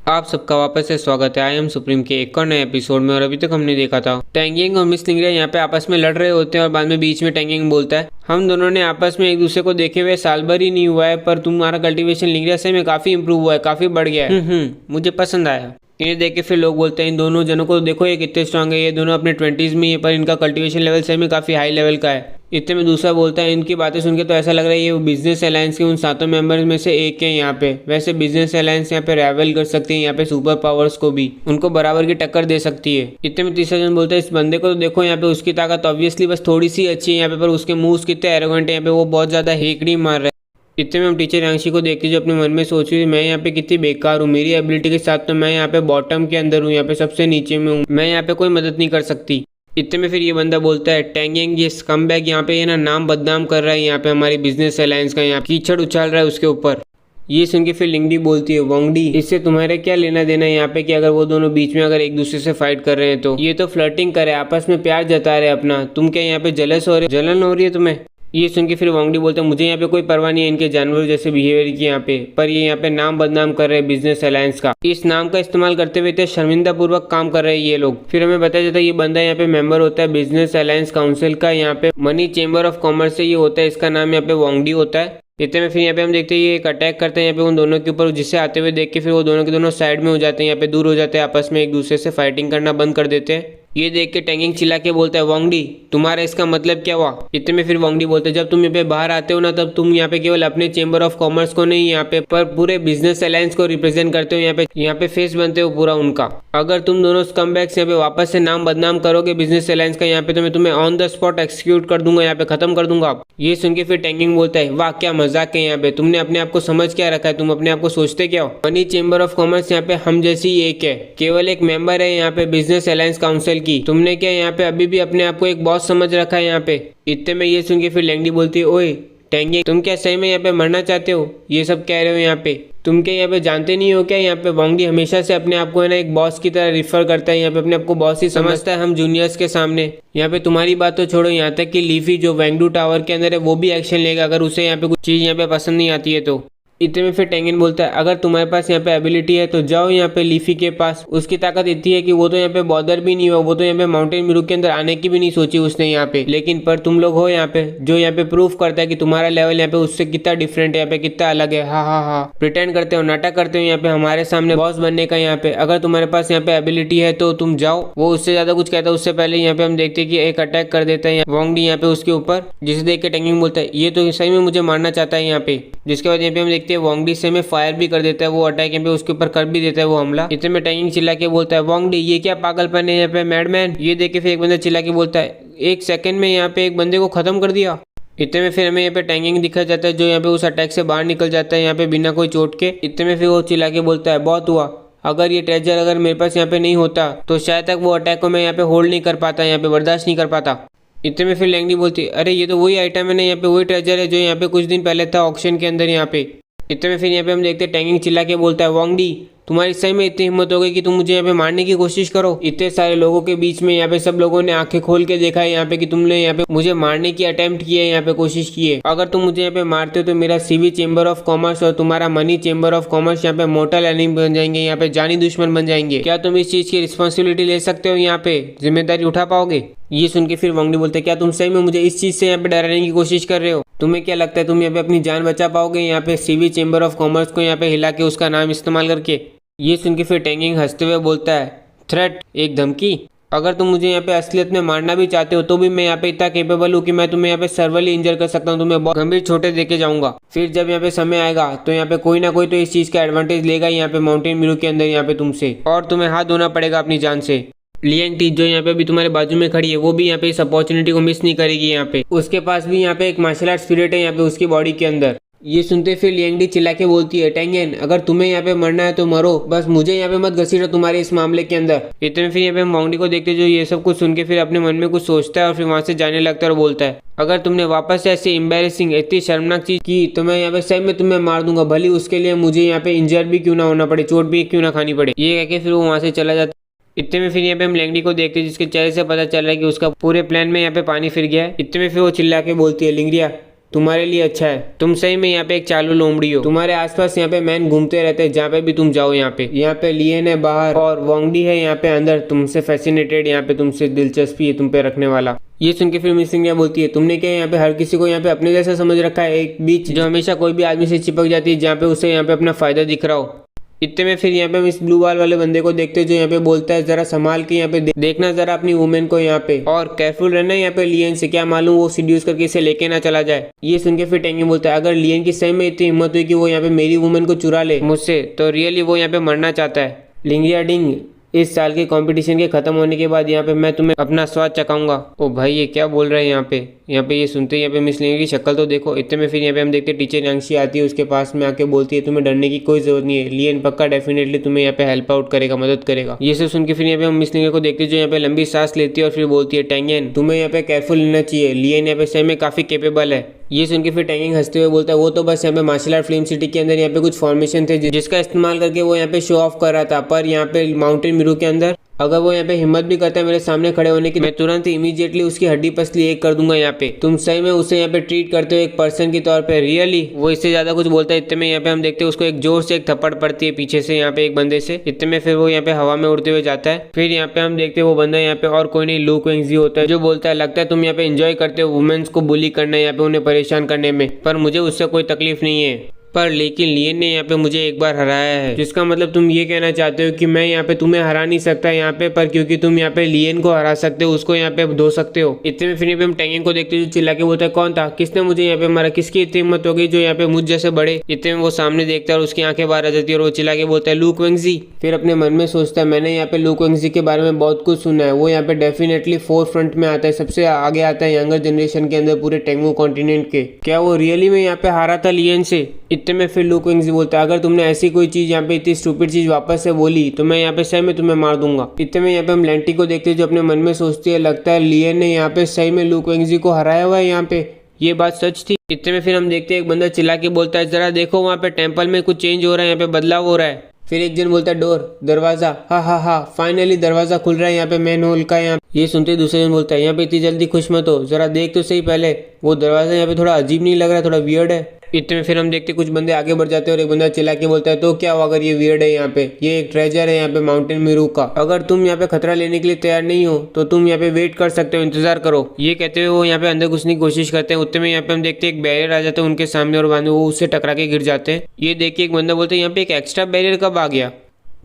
आप सबका वापस से स्वागत है। आई एम सुप्रीम के एक और नए एपिसोड में। और अभी तक हमने देखा था टैंगिंग और मिस लिंगरिया यहाँ पे आपस में लड़ रहे होते हैं और बाद में बीच में टैंगिंग बोलता है, हम दोनों ने आपस में एक दूसरे को देखे हुए साल भर ही नहीं हुआ है, पर तुम्हारा कल्टीवेशन लिंगरिया से में काफी इंप्रूव हुआ है, काफी बढ़ गया है। मुझे पसंद आया। इन्हें देख के फिर लोग बोलते हैं इन दोनों जनों को देखो ये कितने स्ट्रांग है, ये दोनों अपने 20s में है पर इनका कल्टीवेशन लेवल सही में काफी हाई लेवल का है। इतने में दूसरा बोलता है इनकी बातें सुन के तो ऐसा लग रहा है ये बिजनेस अलायंस के उन 7 मेंबर्स में से एक है यहाँ पे। वैसे बिजनेस अलायंस यहाँ पे राइवल कर सकती है यहाँ पे सुपर पावर्स को भी, उनको बराबर की टक्कर दे सकती है। इतने में तीसरा जन बोलता है इस बंदे को तो देखो यहाँ पे उसकी ताकत ऑब्वियसली बस थोड़ी सी अच्छी है यहाँ पे, पर उसके मूव्स कितने एरोगेंट है यहाँ पे, वो बहुत ज्यादा हेकड़ी मार रहा है। इतने में हम टीचर यांशी को देखते जो अपने मन में सोच रही थी मैं यहाँ पे कितनी बेकार हूँ, मेरी एबिलिटी के साथ तो मैं यहाँ पे बॉटम के अंदर हूँ, यहाँ पे सबसे नीचे में हूँ, मैं यहाँ पे कोई मदद नहीं कर सकती। इतने में फिर ये बंदा बोलता है टैंगिंग ये स्कमबैग यहाँ पे ये ना नाम बदनाम कर रहा है यहाँ पे हमारी बिजनेस अलायंस का, यहाँ कीचड़ उछाल रहा है उसके ऊपर। ये सुन के फिर लिंगडी बोलती है वोंगडी इससे तुम्हारे क्या लेना देना है यहाँ पे कि अगर वो दोनों बीच में अगर एक दूसरे से फाइट कर रहे हैं तो ये तो फ्लर्टिंग करे, आपस में प्यार जता रहे अपना, तुम क्या यहाँ पे जलस हो रहे, जलन हो रही है तुम्हें। ये सुन के फिर वोंगडी बोलते हैं मुझे यहाँ पे कोई परवाह नहीं है इनके जानवरों जैसे बिहेवियर की यहाँ पे, पर ये यहाँ पे नाम बदनाम कर रहे हैं बिजनेस अलायंस का, इस नाम का इस्तेमाल करते हुए इतने शर्मिंदा पूर्वक काम कर रहे हैं ये लोग। फिर हमें बताया जाता है ये बंदा यहाँ पे मेंबर होता है बिजनेस अलायंस काउंसिल का, यहाँ पे मनी चेंबर ऑफ कॉमर्स से ये होता है, इसका नाम यहाँ पे वोंगडी होता है। इतने में फिर यहाँ पे हम देखते हैं ये एक अटैक करते हैं यहाँ पे उन दोनों के ऊपर, जिससे आते हुए देख के फिर वो दोनों के दोनों साइड में हो जाते हैं, यहाँ पे दूर हो जाते हैं, आपस में एक दूसरे से फाइटिंग करना बंद कर देते हैं। ये देख के टैंगिंग चिल्ला के बोलता है वोंगडी तुम्हारा इसका मतलब क्या हुआ। इतने में फिर वोंगडी बोलते हैं जब तुम यहाँ पे बाहर आते हो ना तब तुम यहाँ पे केवल अपने चेंबर ऑफ कॉमर्स को नहीं यहाँ पे पर पूरे बिजनेस अलायंस को रिप्रेजेंट करते हो, यहाँ पे फेस बनते हो पूरा उनका। अगर तुम दोनों स्कमबैग्स यहाँ पे वापस से नाम बदनाम करोगे बिजनेस अलायंस का यहाँ पे तो मैं तुम्हें ऑन द स्पॉट एक्सिक्यूट कर दूंगा, यहाँ पे खत्म कर दूंगा। ये सुन के फिर टैंगिंग बोलता है वाह क्या मजाक है यहाँ पे, तुमने अपने आप को समझ क्या रखा है, तुम अपने आप को सोचते क्या हो। मनी चेंबर ऑफ कॉमर्स यहाँ पे हम जैसी एक है, केवल एक मेंबर है यहाँ पे बिजनेस अलायंस काउंसिल की, तुमने क्या यहाँ पे अभी भी अपने आप को एक बॉस समझ रखा है यहाँ पे। इतने में ये सुन के फिर लैंगडी बोलती है ओए टैंगिंग तुम क्या सही में यहाँ पे मरना चाहते हो, ये सब कह रहे हो यहाँ पे, तुम क्या यहाँ पे जानते नहीं हो क्या यहाँ पे वोंगडी हमेशा से अपने आप को है ना एक बॉस की तरह रिफर करता है, यहाँ पे अपने आप को बॉस ही समझता है हम जूनियर्स के सामने। यहाँ पे तुम्हारी बात तो छोड़ो, यहाँ तक कि लीफी जो वेंगडू टावर के अंदर है वो भी एक्शन लेगा अगर उसे यहाँ पे कुछ चीज यहाँ पे पसंद नहीं आती है तो। इतने में फिर टेंगिन बोलता है अगर तुम्हारे पास यहाँ पे एबिलिटी है तो जाओ यहाँ पे लीफी के पास, उसकी ताकत इतनी है कि वो तो यहाँ पे बॉर्डर भी नहीं हुआ, वो तो यहाँ पे माउंटेन मिरू के अंदर आने की भी नहीं सोची उसने यहाँ पे, लेकिन पर तुम लोग हो यहाँ पे जो यहाँ पे प्रूफ करता है कि तुम्हारा लेवल यहाँ पे उससे कितना डिफरेंट है, यहाँ पे कितना अलग है। हाँ हाँ हाँ प्रिटेंड करते हो, नाटक करते हो यहाँ पे हमारे सामने बॉस बनने का यहाँ पे, अगर तुम्हारे पास यहाँ पे एबिलिटी है तो तुम जाओ। वो उससे ज्यादा कुछ कहता है उससे पहले यहाँ पे हम देखते हैं कि एक अटैक कर देता है वोंगडी यहाँ पे उसके ऊपर, जिसे देख के टेंगिंग बोलता है ये तो सही में मुझे मारना चाहता है यहाँ पे। जिसके बाद यहाँ पे हम देखते हैं वोंगडी से में फायर भी कर देता है, वो अटैक यहाँ पे उसके ऊपर कर भी देता है वो हमला। इतने में टैंगिंग चिल्ला के बोलता है वोंगडी ये क्या पागलपन है यहाँ पे मैडमैन। ये देख के फिर एक बंदा चिल्ला के बोलता है 1 सेकंड में यहाँ पे एक बंदे को खत्म कर दिया। इतने में फिर हमें यहाँ पे टैंगिंग दिखा जाता है जो यहाँ पे उस अटैक से बाहर निकल जाता है यहाँ पे बिना कोई चोट के। इतने में फिर वो चिल्ला के बोलता है बहुत हुआ, अगर ये ट्रेजर अगर मेरे पास यहाँ पे नहीं होता तो शायद तक वो अटैक को मैं यहाँ पे होल्ड नहीं कर पाता, यहाँ पे बर्दाश्त नहीं कर पाता। इतने में फिर लैंगडी बोलती है अरे ये तो वही आइटम है ना, यहाँ पे वही ट्रेजर है जो यहाँ पे कुछ दिन पहले था ऑक्शन के अंदर यहाँ पे। इतने में फिर यहाँ पे हम देखते हैं टैंगिंग चिल्ला के बोलता है वोंगडी तुम्हारी सही में इतनी हिम्मत हो गई कि तुम मुझे यहाँ पे मारने की कोशिश करो। इतने सारे लोगों के बीच में यहाँ पे सब लोगों ने आंखें खोल के देखा है यहाँ पे कि तुमने यहाँ पे मुझे मारने की अटेम्प्ट की है, यहाँ पे कोशिश की है। अगर तुम मुझे यहाँ पे मारते हो तो मेरा सीवी चेंबर ऑफ कॉमर्स और तुम्हारा मनी चेंबर ऑफ कॉमर्स यहाँ पे मोर्टल एनिमी बन जाएंगे, यहाँ पे जानी दुश्मन बन जाएंगे। क्या तुम इस चीज की रिस्पॉन्सिबिलिटी ले सकते हो, यहाँ पे जिम्मेदारी उठा पाओगे। ये सुन के फिर वोंगडी बोलते क्या तुम सही में मुझे इस चीज से यहाँ पे डराने की कोशिश कर रहे हो, तुम्हें क्या लगता है तुम यहाँ पे अपनी जान बचा पाओगे यहाँ पे सीवी चेंबर ऑफ कॉमर्स को यहाँ पे हिला के उसका नाम इस्तेमाल करके। ये सुन के फिर टैंगिंग हंसते हुए बोलता है थ्रेट एक धमकी, अगर तुम मुझे यहाँ पे असलियत में मारना भी चाहते हो तो भी मैं यहाँ पे इतना केपेबल हूँ कि मैं तुम्हें यहाँ पे सर्वली इंजर कर सकता हूँ, तुम्हें बहुत गंभीर छोटे देके जाऊंगा। फिर जब यहाँ पे समय आएगा तो यहाँ पे कोई ना कोई तो इस चीज का एडवांटेज लेगा यहाँ पे माउंटेन मिरू के अंदर यहाँ पे तुमसे, और तुम्हें हाथ धोना पड़ेगा अपनी जान से। लियांग टी जो यहाँ पे भी तुम्हारे बाजू में खड़ी है वो भी यहाँ पे इस अपॉर्चुनिटी को मिस नहीं करेगी, यहाँ पे उसके पास भी यहाँ पे एक मार्शल आर्ट स्पिरिट है यहाँ पे उसकी बॉडी के अंदर। ये सुनते फिर लियांग टी चिल्ला के बोलती है टैंगियन अगर तुम्हें यहाँ पे मरना है तो मरो, बस मुझे यहाँ पे मत घसीटो तुम्हारे इस मामले के अंदर। इतने फिर यहाँ पे वोंगडी को देखते जो ये सब कुछ सुन के फिर अपने मन में कुछ सोचता है और फिर वहां से जाने लगता है और बोलता है अगर तुमने वापस से ऐसी एम्बेरेसिंग इतनी शर्मनाक चीज की तो मैं यहाँ पे सही में तुम्हें मार दूंगा, भली उसके लिए मुझे यहाँ पे इंजर भी क्यों ना होना पड़े, चोट भी क्यों ना खानी पड़े। ये कह के फिर वो वहां से चला जाता। इतने में फिर यहाँ पे हम लैंगडी को देखते हैं जिसके चेहरे से पता चल रहा है कि उसका पूरे प्लान में यहाँ पे पानी फिर गया है। इतने में फिर वो चिल्ला के बोलती है लिंगरिया तुम्हारे लिए अच्छा है। तुम सही में यहाँ पे एक चालू लोमड़ी हो। तुम्हारे आसपास यहाँ पे मैन घूमते रहते हैं जहाँ पे भी तुम जाओ। यहाँ पे लियन है बाहर और वोंगडी है यहाँ पे अंदर, तुमसे फैसिनेटेड, यहाँ पे तुमसे दिलचस्पी है तुम पे रखने वाला। ये सुन के फिर मिस लिंगरिया बोलती है, तुमने क्या यहाँ पे हर किसी को यहाँ पे अपने जैसा समझ रखा है, एक बीच जो हमेशा कोई भी आदमी से चिपक जाती है जहाँ पे उसे यहाँ पे अपना फायदा दिख रहा हो। इतने में फिर यहाँ पे मिस ब्लू बाल वाले बंदे को देखते जो यहाँ पे बोलता है, जरा संभाल के यहाँ पे देखना जरा अपनी वुमेन को यहाँ पे, और केयरफुल रहना यहाँ पे लियन से, क्या मालूम वो सीड्यूस करके इसे लेके ना चला जाए। ये सुन के फिर टेंगी बोलता है, अगर लियन की सही में इतनी हिम्मत हुई कि वो यहाँ पे मेरी वुमेन को चुरा ले मुझसे, तो रियली वो यहाँ पे मरना चाहता है। लिंगरिया डिंग, इस साल के कंपटीशन के खत्म होने के बाद यहाँ पे मैं तुम्हें अपना स्वाद चखाऊंगा। ओ भाई ये क्या बोल रहे हैं यहाँ पे ये सुनते ही यहाँ पे मिस लिंगरिया की शक्ल तो देखो। इतने में फिर यहाँ पे हम देखते टीचर यांगशी आती है, उसके पास में आके बोलती है, तुम्हें डरने की कोई जरूरत नहीं है, लियन पक्का डेफिनेटली तुम्हें यहाँ पे हेल्प आउट करेगा, मदद करेगा। ये सब सुन के फिर यहाँ पे हम मिस लिंगरिया को देखते जो यहाँ पे लंबी सांस लेती है और फिर बोलती है, टेंगियन तुम्हें यहाँ पे केयरफुल लेना चाहिए, लियन यहाँ पे सही में काफी कैपेबल है। ये सुन के फिर टेंगिंग हंसते हुए बोलता है, वो तो बस यहाँ पे मार्शल आर्ट फिल्म सिटी के अंदर यहाँ पे कुछ फॉर्मेशन थे जिसका इस्तेमाल करके वो यहाँ पे शो ऑफ कर रहा था, पर यहाँ पे माउंटेन मिरू के अंदर अगर वो यहाँ पे हिम्मत भी करता है मेरे सामने खड़े होने की, मैं तुरंत इमीडिएटली उसकी हड्डी पसली एक कर दूंगा। यहाँ पे तुम सही में उसे यहाँ पे ट्रीट करते हो एक पर्सन की तौर पे, रियली वो इससे ज्यादा कुछ बोलता है। इतने में यहाँ पे हम देखते हैं उसको एक जोर से एक थप्पड़ पड़ती है पीछे से यहाँ पे एक बंदे से। इतने में फिर वो यहाँ पे हवा में उड़ते हुए जाता है। फिर यहाँ पे हम देखते हैं वो बंदा यहाँ पे और कोई नहीं लू क्विंगजी होता है, जो बोलता है, लगता है तुम यहाँ पे एंजॉय करते हो वुमेन्स को बुली करना, यहाँ पे उन्हें परेशान करने में, पर मुझे उससे कोई तकलीफ नहीं है। पर लेकिन लियन ने यहाँ पे मुझे एक बार हराया है, जिसका मतलब तुम ये कहना चाहते हो कि मैं यहाँ पे तुम्हें हरा नहीं सकता यहाँ पे, पर क्योंकि तुम यहाँ पे लियन को हरा सकते हो उसको यहाँ पे धो सकते हो। इतने में फिर यहाँ पे हम टेंगिंग को देखते जो चिल्ला के बोलता है, कौन था, किसने मुझे यहाँ पे मारा, किसकी इतनी हिम्मत हो गई जो यहाँ पे मुझ जैसे बड़े। इतने में वो सामने देखता है और उसकी आंखें बाहर आ जाती है और वो चिल्ला के बोलता है, लू क्विंगजी। फिर अपने मन में सोचता है, मैंने यहाँ पे लू क्विंगजी के बारे में बहुत कुछ सुना है, वो यहाँ पे डेफिनेटली फोर फ्रंट में आता है, सबसे आगे आता है यंगर जनरेशन के अंदर पूरे टेंगू कॉन्टिनेंट के। क्या वो रियली में यहाँ पे हारा था लियन से? इतने में फिर लू क्विंगजी बोलता है, अगर तुमने ऐसी कोई चीज यहाँ पे इतनी स्टूपिड चीज वापस से बोली तो मैं यहाँ पे सही में तुम्हें मार दूंगा। इतने में यहाँ पे हम लेंटी को देखते हैं जो अपने मन में सोचती है, लगता है लियन ने यहाँ पे सही में लू क्विंगजी को हराया हुआ है, यहाँ पे ये बात सच थी। इतने में फिर हम देखते हैं एक बंदा चिल्ला के बोलता है, जरा देखो वहाँ पे टेम्पल में कुछ चेंज हो रहा है, यहाँ पे बदलाव हो रहा है। फिर एक जन बोलता है, डोर, दरवाजा, हा फाइनली दरवाजा खुल रहा है यहाँ पे मैन होल का। यहाँ ये सुनते ही दूसरे जन बोलता है, यहाँ पे इतनी जल्दी खुश मत हो, जरा देख तो सही पहले, वो दरवाजा यहाँ पे थोड़ा अजीब नहीं लग रहा है, थोड़ा वियर्ड है। इतने में फिर हम देखते कुछ बंदे आगे बढ़ जाते हैं और एक बंदा चिल्ला के बोलता है, तो क्या हुआ अगर ये वियर्ड है, यहाँ पे ये एक ट्रेजर है यहाँ पे माउंटेन मिरू का, अगर तुम यहाँ पे खतरा लेने के लिए तैयार नहीं हो तो तुम यहाँ पे वेट कर सकते हो, इंतजार करो। ये कहते हुए वो यहाँ पे अंदर घुसने की कोशिश करते हैं। उतने में यहाँ पे हम देखते हैं एक बैरियर आ जाता है उनके सामने और बाद में वो उससे टकरा के गिर जाते हैं। ये देख के एक बंदा बोलता है, यहाँ पे एक एक्स्ट्रा बैरियर कब आ गया?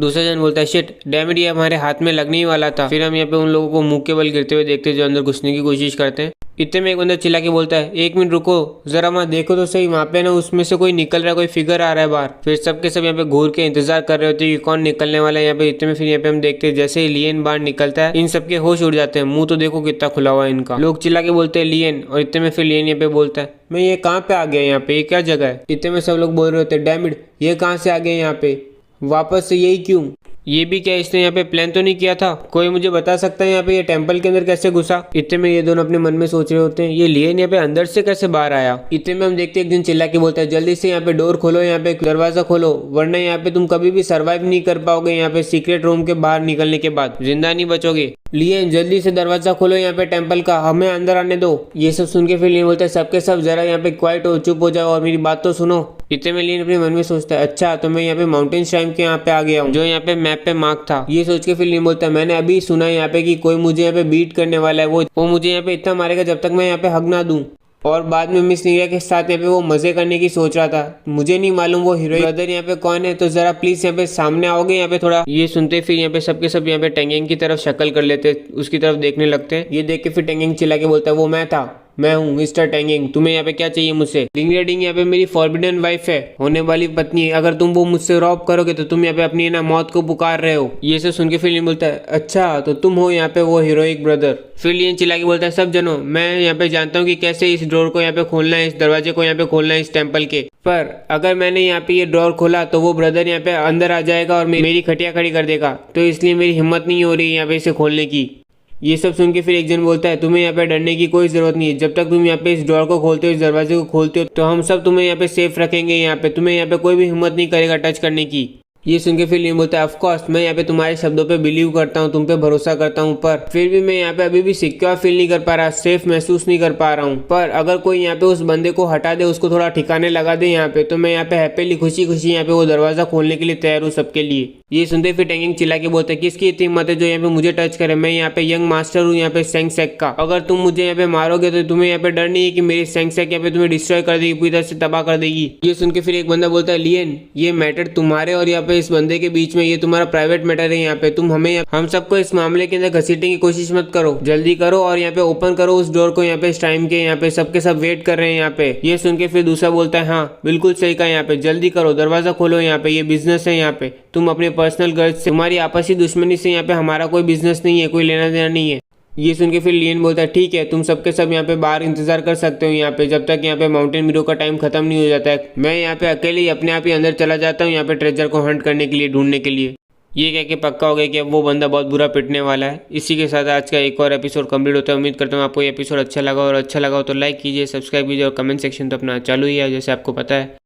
दूसरा जन बोलता है, शिट डैम इट, ये हमारे हाथ में लगने ही वाला था। फिर हम यहाँ पे उन लोगों को मुंह के बल गिरते हुए देखते हैं जो अंदर घुसने की कोशिश करते हैं। इतने में एक बंदा चिल्ला के बोलता है, एक मिनट रुको जरा, वहाँ देखो तो सही, वहाँ पे ना उसमें से कोई निकल रहा है, कोई फिगर आ रहा है बाहर। फिर सबके सब यहाँ पे घूर के इंतजार कर रहे होते हैं कि कौन निकलने वाला है यहाँ पे। इतने में फिर यहाँ पे हम देखते हैं जैसे ही लियन बाहर निकलता है इन सबके होश उड़ जाते हैं, मुंह तो देखो कितना खुला हुआ है इनका। लोग चिल्ला के बोलते हैं लियन, और इतने में फिर लियन यहाँ पे बोलता है, मैं ये कहाँ पे आ गया यहाँ पे, ये क्या जगह है? इतने में सब लोग बोल रहे होते हैं, डैम इट, ये कहाँ से आ गए यहाँ पे, वापस से यही क्यों? ये भी क्या इसने यहाँ पे प्लान तो नहीं किया था? कोई मुझे बता सकता है यहाँ पे ये टेंपल के अंदर कैसे घुसा? इतने में ये दोनों अपने मन में सोच रहे होते हैं, ये लियन यहाँ पे अंदर से कैसे बाहर आया? इतने में हम देखते हैं एक दिन चिल्ला के बोलता है, जल्दी से यहाँ पे डोर खोलो, यहाँ पे दरवाजा खोलो, वरना यहाँ पे तुम कभी भी सर्वाइव नहीं कर पाओगे, यहाँ पे सीक्रेट रूम के बाहर निकलने के बाद जिंदा नहीं बचोगे। लियन जल्दी से दरवाजा खोलो यहाँ पे टेंपल का, हमें अंदर आने दो। ये सब सुन के फिर लियन बोलता है, सबके सब जरा यहाँ पे क्वाइट हो, चुप हो जाओ और मेरी बात तो सुनो। इतने में लियन अपने मन में सोचता है, अच्छा तो मैं यहाँ पे माउंटेन श्राइन के यहाँ पे आ गया हूँ जो यहाँ पे मैप पे मार्क था। ये सोच के फिर लियन बोलता है, मैंने अभी सुना है यहाँ पे कि कोई मुझे यहाँ पे बीट करने वाला है, वो मुझे यहाँ पे इतना मारेगा जब तक मैं यहाँ पे हक ना दूं। और बाद में मिस लिंगरिया के साथ यहाँ पे वो मजे करने की सोच रहा था। मुझे नहीं मालूम वो हीरो ब्रदर यहाँ पे कौन है, तो जरा प्लीज यहाँ पे सामने आओगे यहाँ पे थोड़ा। ये सुनते फिर यहाँ पे सबके सब यहाँ पे टेंगिंग की तरफ शक्ल कर लेते, उसकी तरफ देखने लगते हैं। ये देख के फिर टेंगिंग चिल्ला के बोलता है, वो मैं था, मैं हूँ मिस्टर टेंगिंग, तुम्हें यहाँ पे क्या चाहिए मुझसे? लिंगरिया डिंग यहाँ पे मेरी फॉरबिडन वाइफ है, होने वाली पत्नी है, अगर तुम वो मुझसे रॉब करोगे तो तुम यहाँ पे अपनी ना मौत को पुकार रहे हो। ये सब सुन के फिर लियन बोलता है, अच्छा तो तुम हो यहाँ पे वो हीरोइक ब्रदर। फिर लियन चिल्ला के बोलता है, सब जनों मैं यहाँ पे जानता हूँ कि कैसे इस डोर को यहाँ पे खोलना है, इस दरवाजे को यहाँ पे खोलना है इस टेम्पल के, पर अगर मैंने यहाँ पे ये डोर खोला तो वो ब्रदर यहाँ पे अंदर आ जाएगा और मेरी खटिया खड़ी कर देगा, तो इसलिए मेरी हिम्मत नहीं हो रही यहाँ पे इसे खोलने की। ये सब सुन के फिर एक जन बोलता है, तुम्हें यहाँ पे डरने की कोई जरूरत नहीं है, जब तक तुम यहाँ पे इस डोर को खोलते हो, इस दरवाजे को खोलते हो, तो हम सब तुम्हें यहाँ पे सेफ रखेंगे, यहाँ पे तुम्हें यहाँ पे कोई भी हिम्मत नहीं करेगा टच करने की। ये सुन के फिर लियन बोलता है, ऑफ कोर्स मैं यहाँ पे तुम्हारे शब्दों पे बिलीव करता हूँ, तुम पे भरोसा करता हूँ, पर फिर भी मैं यहाँ पे अभी भी सिक्योर फील नहीं कर पा रहा, सेफ महसूस नहीं कर पा रहा हूँ। पर अगर कोई यहाँ पे उस बंदे को हटा दे, उसको थोड़ा ठिकाने लगा दे यहाँ पे, तो मैं यहाँ पे हैप्पीली खुशी खुशी यहाँ पे वो दरवाजा खोलने के लिए तैयार हूँ सबके लिए। ये सुनते फिर टेंगिंग चिल्ला के बोलता है, किसकी इतनी हिम्मत है जो यहाँ पे मुझे टच करे, मैं यहाँ पे यंग मास्टर हूँ यहाँ पे सेंगसेक का, अगर तुम मुझे यहाँ पे मारोगे तो तुम्हें यहाँ पे डर नहीं है कि मेरी सेंगसेक यहाँ पे तुम्हें डिस्ट्रॉय कर देगी, पूरी तरह से तबाह कर देगी। ये सुन के फिर एक बंदा बोलता है, लियन ये मैटर तुम्हारे और यहाँ पे इस बंदे के बीच में, ये तुम्हारा प्राइवेट मैटर है यहाँ पे, तुम हमें हम सबको इस मामले के अंदर घसीटने की कोशिश मत करो, जल्दी करो और यहाँ पे ओपन करो उस डोर को, यहाँ पे इस टाइम के यहाँ पे सबके सब वेट कर रहे हैं यहाँ पे। ये सुन के फिर दूसरा बोलता है, हाँ बिल्कुल सही कहा, यहाँ पे जल्दी करो, दरवाजा खोलो, यहाँ पे ये बिजनेस है, यहाँ पे तुम अपने पर्सनल गर्ज से, तुम्हारी आपसी दुश्मनी से यहाँ पे हमारा कोई बिजनेस नहीं है, कोई लेना देना नहीं है। ये सुन के फिर लियन बोलता है, ठीक है तुम सबके सब यहाँ पे बाहर इंतजार कर सकते हो यहाँ पे, जब तक यहाँ पे माउंटेन मीरो का टाइम खत्म नहीं हो जाता है। मैं यहाँ पे अकेले ही अपने आप ही अंदर चला जाता हूँ यहाँ पे ट्रेजर को हंट करने के लिए, ढूंढने के लिए। ये कह के पक्का हो गया कि अब वो बंदा बहुत बुरा पिटने वाला है। इसी के साथ आज का एक और एपिसोड कंप्लीट होता है। उम्मीद करता हूँ आपको ये एपिसोड अच्छा लगा, और अच्छा लगा हो तो लाइक कीजिए, सब्सक्राइब कीजिए, और कमेंट सेक्शन तो अपना चालू ही है जैसे आपको पता है।